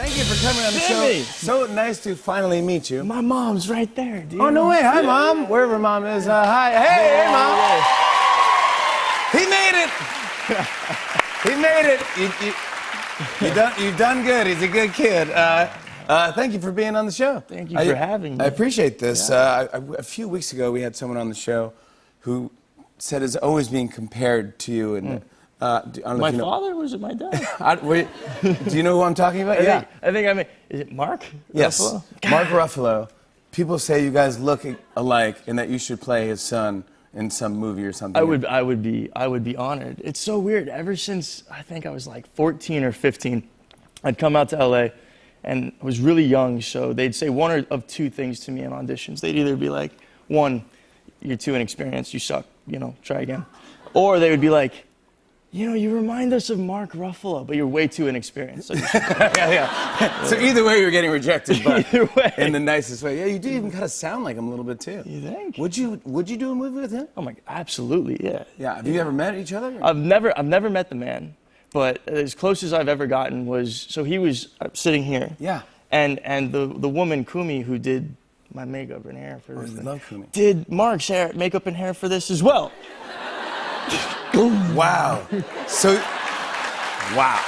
Thank you for coming on the Jimmy! show. So nice to finally meet you. My mom's right there, dude. Oh, no way. Hi, Mom. Wherever Mom is. Hi. Hey, Mom. He made it. He made it. You've done good. He's a good kid. Thank you for being on the show. Thank you for having me. I appreciate this. Yeah. A few weeks ago, we had someone on the show who said is always being compared to you. And I don't know My if you know. father? Was it my dad? Do you know who I'm talking about? I think I mean, is it Mark? Yes. Ruffalo? Mark Ruffalo. People say you guys look alike and that you should play his son in some movie or something. I would be honored. It's so weird. Ever since I think I was like 14 or 15, I'd come out to LA and I was really young, so they'd say one of two things to me in auditions. They'd either be like, one, you're too inexperienced, you suck, try again. Or they would be like, you remind us of Mark Ruffalo, but you're way too inexperienced. So, yeah. So either way, you're getting rejected, but either way. in the nicest way. Yeah, you do even kind of sound like him a little bit too. You think? Would you do a movie with him? Oh my, absolutely, yeah. Yeah. Have you ever met each other? I've never met the man, but as close as I've ever gotten was, so he was sitting here. Yeah. And the woman, Kumi, who did my makeup and hair for this I thing, love Kumi. did Mark's hair, makeup and hair for this as well. Wow. So, wow.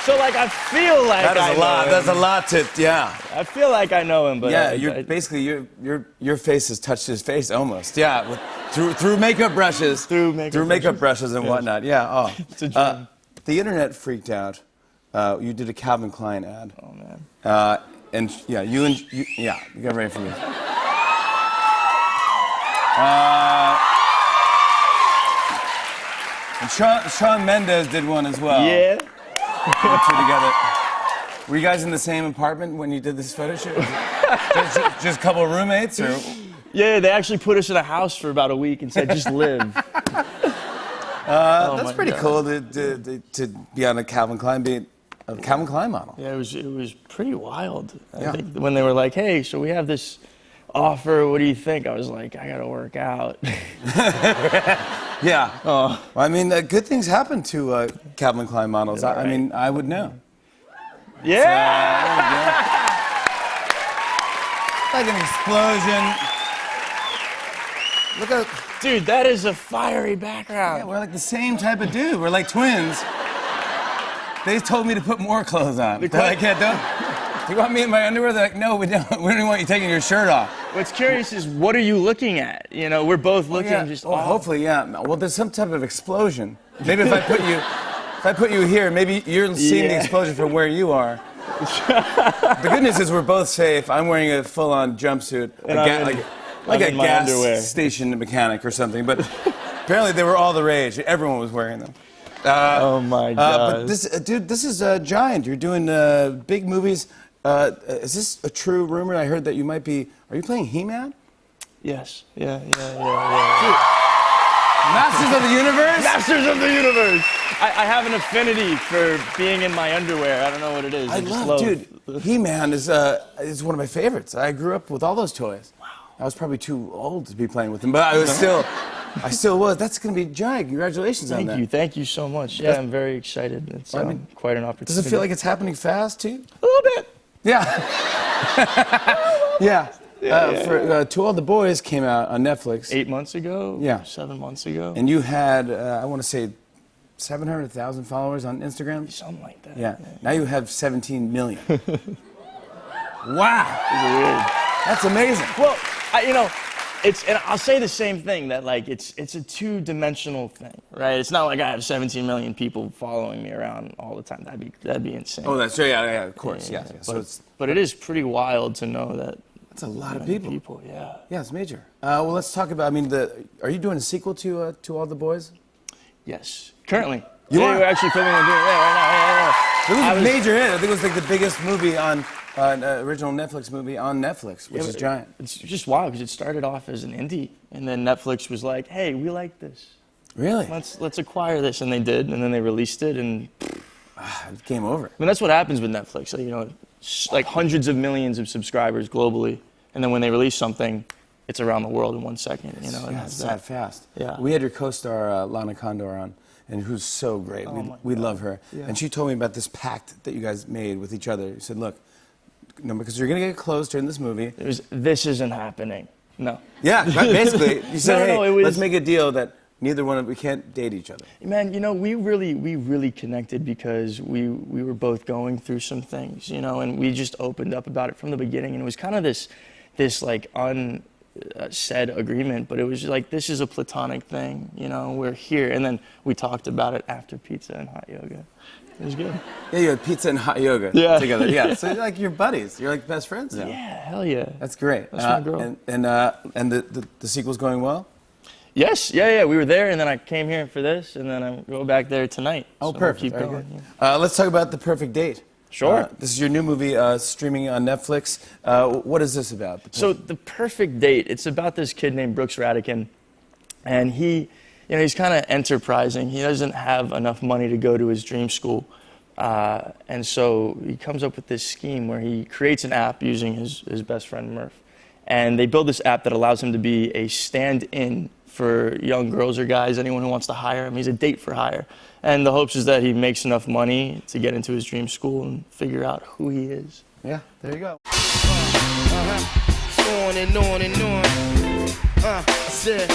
So like I feel like That is I a lot. know him. That's a lot to, yeah. I feel like I know him, but Yeah, basically your face has touched his face almost. Yeah, through makeup brushes. Through makeup brushes and whatnot. Yeah. Oh. It's a dream. The internet freaked out. You did a Calvin Klein ad. Oh man. And yeah, you got ready for this. And Shawn Mendes did one as well. Yeah. Put the two together. Were you guys in the same apartment when you did this photo shoot? just a couple of roommates, or? Yeah, they actually put us in a house for about a week and said, just live. That's pretty cool to be on a Calvin Klein model. Yeah, it was pretty wild. I think when they were like, hey, so we have this offer, what do you think? I was like, I gotta work out. Yeah. Oh. Well, I mean, good things happen to Calvin Klein models. Yeah, I mean, I would know. Yeah! Like an explosion. Look at. Dude, that is a fiery background. Yeah, we're like the same type of dude. We're like twins. They told me to put more clothes on. They're like, yeah, do you want me in my underwear? They're like, no, we don't. We don't want you taking your shirt off. What's curious is, what are you looking at? We're both looking just. Well, hopefully, yeah. Well, there's some type of explosion. Maybe if I put you here, maybe you're seeing the explosion from where you are. The good news is we're both safe. I'm wearing a full-on jumpsuit, like a gas underwear. station mechanic or something. But apparently, they were all the rage. Everyone was wearing them. Oh my God! But this is Giant. You're doing big movies. Is this a true rumor? I heard that you might be. Are you playing He-Man? Yes. Yeah. Masters of the Universe? Masters of the Universe! I have an affinity for being in my underwear. I don't know what it is. I love, dude. He-Man is one of my favorites. I grew up with all those toys. Wow. I was probably too old to be playing with them, but I still was. That's going to be Giant. Congratulations on that. Thank you so much. Yeah, I'm very excited. It's quite an opportunity. Does it feel like it's happening fast to you? A little bit. Yeah. Yeah. To All the Boys came out on Netflix. 8 months ago? Yeah. 7 months ago? And you had, I want to say, 700,000 followers on Instagram? Something like that. Yeah. Now you have 17 million. Wow. It's weird. That's amazing. Well, and I'll say the same thing, that like it's a two-dimensional thing, right? It's not like I have 17 million people following me around all the time. That'd be insane. Oh, that's right. Yeah, of course. Yeah. But it is pretty wild to know that. That's a lot of people. Yeah. Yeah, it's major. Well, let's talk about. I mean, are you doing a sequel to All the Boys? Yes. Currently. You are? We're actually filming it right now. It was a major hit. I think it was like the biggest movie on original Netflix movie on Netflix, which is Giant. It's just wild because it started off as an indie, and then Netflix was like, "Hey, we like this. Really? Let's acquire this," and they did, and then they released it, and it came over. I mean, that's what happens with Netflix. Like hundreds of millions of subscribers globally, and then when they release something, it's around the world in 1 second. It's that fast. Yeah. We had your co-star Lana Condor on, and who's so great. my We God. love her. Yeah. And she told me about this pact that you guys made with each other. You said, look, no, because you're going to get close during this movie. It was, this isn't happening. No. Yeah, right, basically. You said, No, hey, it was- let's make a deal that neither one of we can't date each other. Man, you know, we really connected because we were both going through some things, you know, and we just opened up about it from the beginning, and it was kind of this like unsaid agreement, but it was like, this is a platonic thing, you know, we're here, and then we talked about it after pizza and hot yoga. It was good. Yeah, you had pizza and hot yoga Yeah. together. Yeah, so you're like you're buddies. You're like best friends now. Yeah, hell yeah. That's great. That's my girl. And the sequel's going well? Yes, yeah, we were there, and then I came here for this, and then I go back there tonight. Oh, So we'll perfect. keep Very going. good. Yeah. Let's talk about The Perfect Date. Sure. This is your new movie streaming on Netflix. What is this about? So The Perfect Date, it's about this kid named Brooks Radican, and he's kind of enterprising. He doesn't have enough money to go to his dream school, and so he comes up with this scheme where he creates an app using his best friend Murph, and they build this app that allows him to be a stand-in for young girls or guys, anyone who wants to hire him. He's a date for hire, and the hopes is that he makes enough money to get into his dream school and figure out who he is. Yeah, there you go. On and on and on. I said,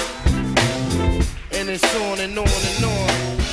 and it's on and on and on.